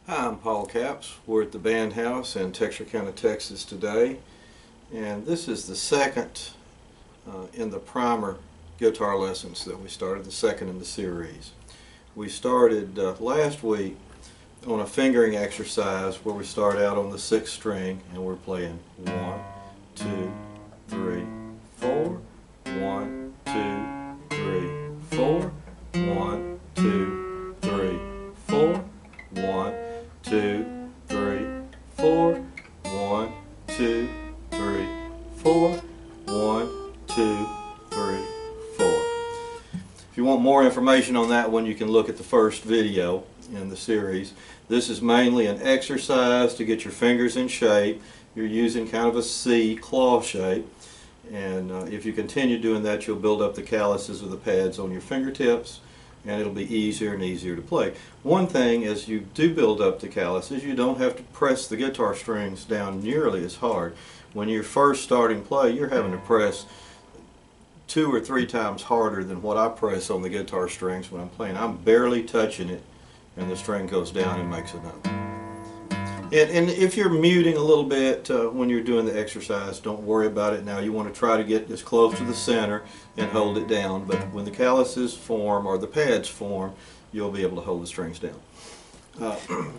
Hi, I'm Paul Capps. We're at the Band House in Texarkana, Texas today, and this is the second in the primer guitar lessons that we started, the second in the series. We started last week on a fingering exercise where we start out on the 6th string and we're playing 1, 2, 3, 4, 1, 2, 3, 4, 1, 2, 3, 4, 1, 2, 3, 4, 1, 2, 3, 4, 1, 2, 3, 4. If you want more information on that one, you can look at the first video in the series. This is mainly an exercise to get your fingers in shape. You're using kind of a C claw shape, and if you continue doing that, you'll build up the calluses or the pads on your fingertips, and it'll be easier and easier to play. One thing, as you do build up the calluses, you don't have to press the guitar strings down nearly as hard. When you're first starting play, you're having to press 2 or 3 times harder than what I press on the guitar strings when I'm playing. I'm barely touching it and the string goes down and makes a note. And if you're muting a little bit when you're doing the exercise, don't worry about it now. You want to try to get as close to the center and hold it down, but when the calluses form or the pads form, you'll be able to hold the strings down.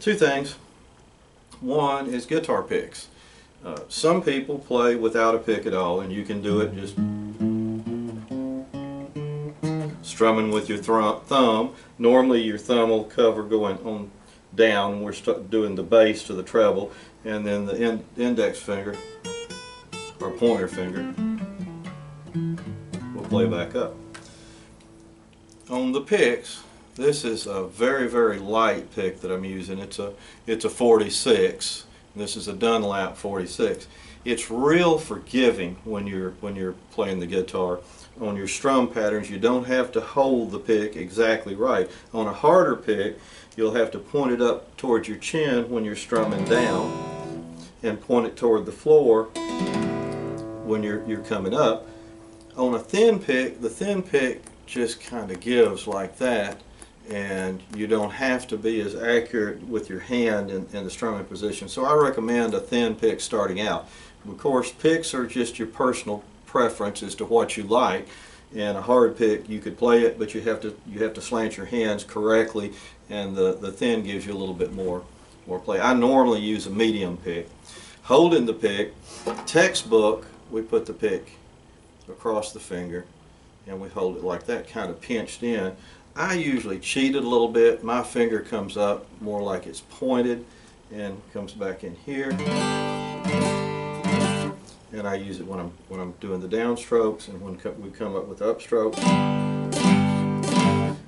2 things. One is guitar picks. Some people play without a pick at all, and you can do it just strumming with your thumb. Normally your thumb will cover going on down. We're doing the bass to the treble, and then the index finger or pointer finger will play back up. On the picks, this is a very, very light pick that I'm using. It's a 46. This is a Dunlap 46. It's real forgiving when you're playing the guitar. On your strum patterns, you don't have to hold the pick exactly right. On a harder pick, you'll have to point it up towards your chin when you're strumming down and point it toward the floor when you're coming up. On a thin pick, the thin pick just kind of gives like that, and you don't have to be as accurate with your hand in the strumming position. So I recommend a thin pick starting out. Of course, picks are just your personal preference as to what you like, and a hard pick, you could play it, but you have to slant your hands correctly, and the thin gives you a little bit more play. I normally use a medium pick. Holding the pick, textbook, we put the pick across the finger and we hold it like that, kind of pinched in. I usually cheat it a little bit. My finger comes up more like it's pointed and comes back in here, and I use it when I'm doing the downstrokes and when we come up with upstrokes.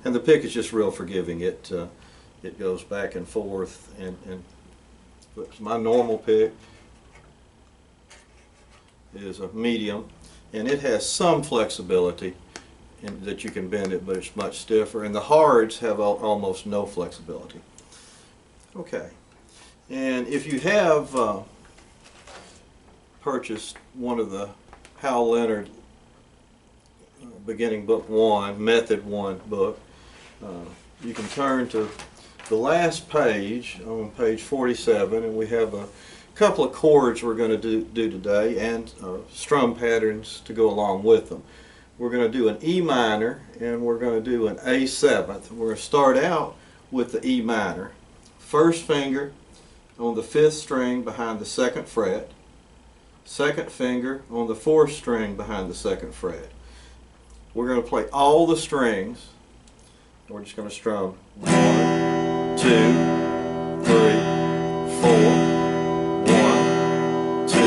And the pick is just real forgiving. It goes back and forth, and my normal pick is a medium, and it has some flexibility in that you can bend it, but it's much stiffer. And the hards have almost no flexibility. Okay, and if you have purchased one of the Hal Leonard Beginning Book 1, Method 1 book, you can turn to the last page, on page 47, and we have a couple of chords we're going to do today, and strum patterns to go along with them. We're going to do an E minor, and we're going to do an A7. We're going to start out with the E minor. First finger on the 5th string behind the 2nd fret. Second finger on the 4th string behind the 2nd fret. We're going to play all the strings. We're just going to strum 1, 2, 3, 4. 1, 2,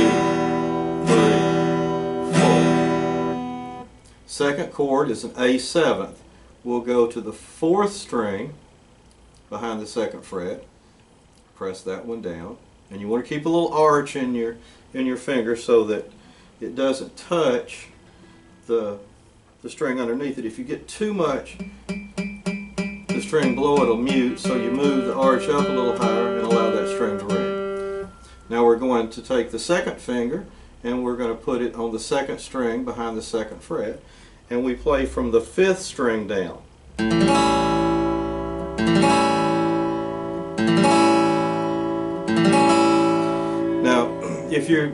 3, 4. Second chord is an A7th. We'll go to the 4th string behind the 2nd fret. Press that one down, and you want to keep a little arch in your finger so that it doesn't touch the string underneath it. If you get too much the string below, it'll mute, so you move the arch up a little higher and allow that string to ring. Now we're going to take the 2nd finger and we're going to put it on the 2nd string behind the 2nd fret, and we play from the 5th string down. if you're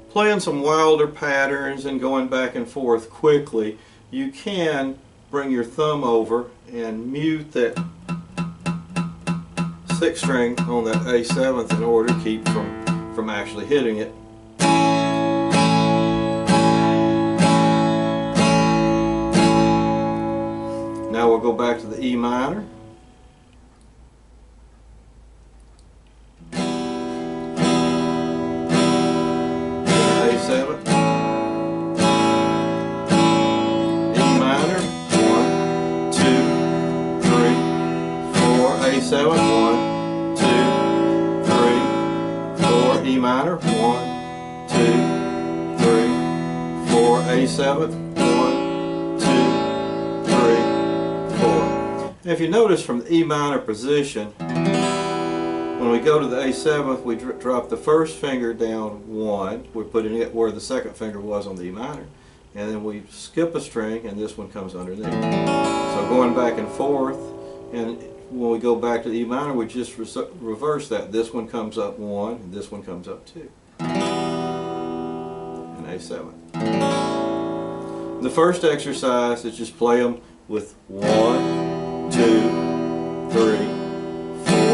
playing some wilder patterns and going back and forth quickly, you can bring your thumb over and mute that 6th string on that A7th in order to keep from actually hitting it. Now we'll go back to the E minor. A7. E minor. 1, 2, 3, 4. A7. 1, 2, 3, 4. E minor. 1, 2, 3, 4. A7. If you notice from the E minor position, when we go to the A7th, we drop the first finger down 1. We're putting it where the 2nd finger was on the E minor. And then we skip a string and this one comes underneath. So going back and forth, and when we go back to the E minor, we just reverse that. This one comes up 1 and this one comes up 2. And A7. The first exercise is just play them with 1, 2, 3, 4,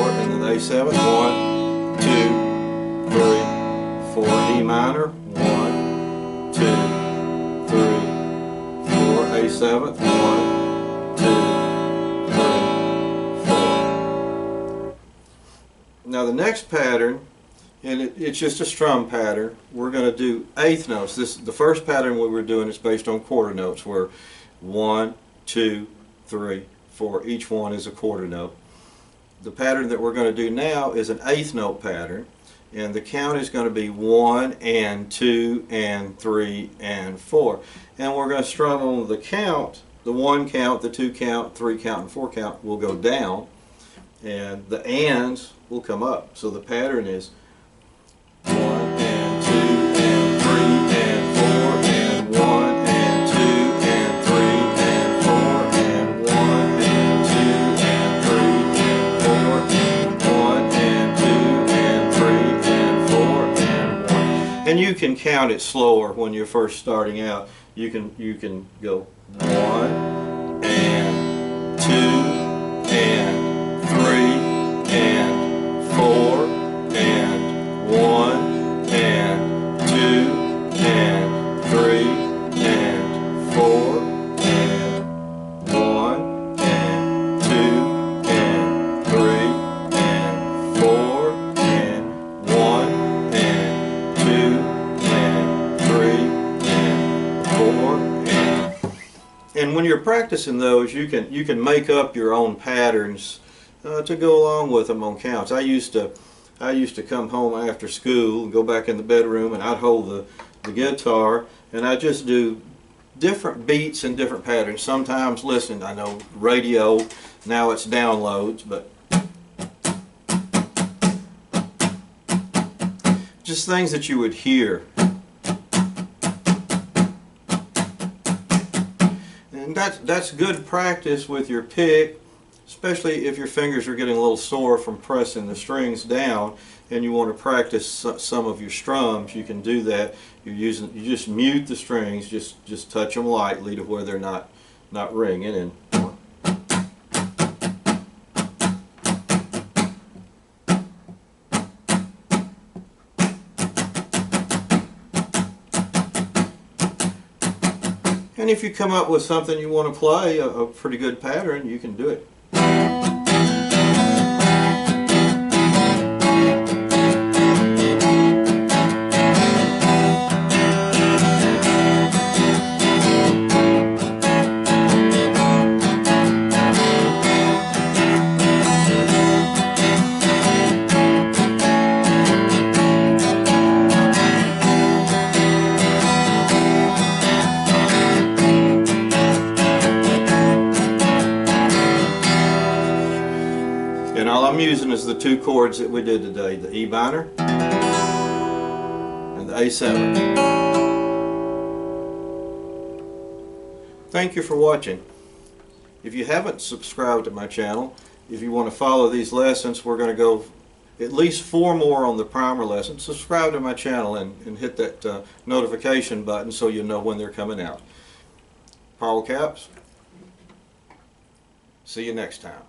and then A7, 1, 2, 3, 4, E minor, 1, 2, 3, 4, A7, 1, 2, 3, 4. Now the next pattern, and it's just a strum pattern, we're going to do 8th notes. The first pattern we were doing is based on quarter notes, where 1, 2, 3, 4, each one is a quarter note. The pattern that we're going to do now is an 8th note pattern, and the count is going to be 1 and 2 and 3 and 4. And we're going to strum on the count, the 1 count, the 2 count, 3 count, and 4 count will go down, and the ands will come up. So the pattern is 1 and 2 and 3 and 4 and 1 and 2 and 3 and 4 and 1 and 2 and 3 and 4 and 1 and 2 and 3 and 4 and 1. And you can count it slower when you're first starting out. You can go 1 and 2 and 3 and 4 and 1 and 2 and 3 and 4 and 1 and 2 and 3 and 4 and 1 and 2 and 3 and 4 and when you're practicing those, you can make up your own patterns to go along with them on counts. I used to come home after school and go back in the bedroom, and I'd hold the guitar and I'd just do different beats and different patterns. Sometimes listening, I know radio, now it's downloads, but just things that you would hear. And that's good practice with your pick, especially if your fingers are getting a little sore from pressing the strings down and you want to practice some of your strums. You can do that. You just mute the strings, just touch them lightly to where they're not ringing. And and if you come up with something you want to play, a pretty good pattern, you can do it. And all I'm using is the 2 chords that we did today, the E minor and the A7. Thank you for watching. If you haven't subscribed to my channel, if you want to follow these lessons, we're going to go at least 4 more on the primer lesson, subscribe to my channel and hit that notification button so you'll know when they're coming out. Paul Capps, see you next time.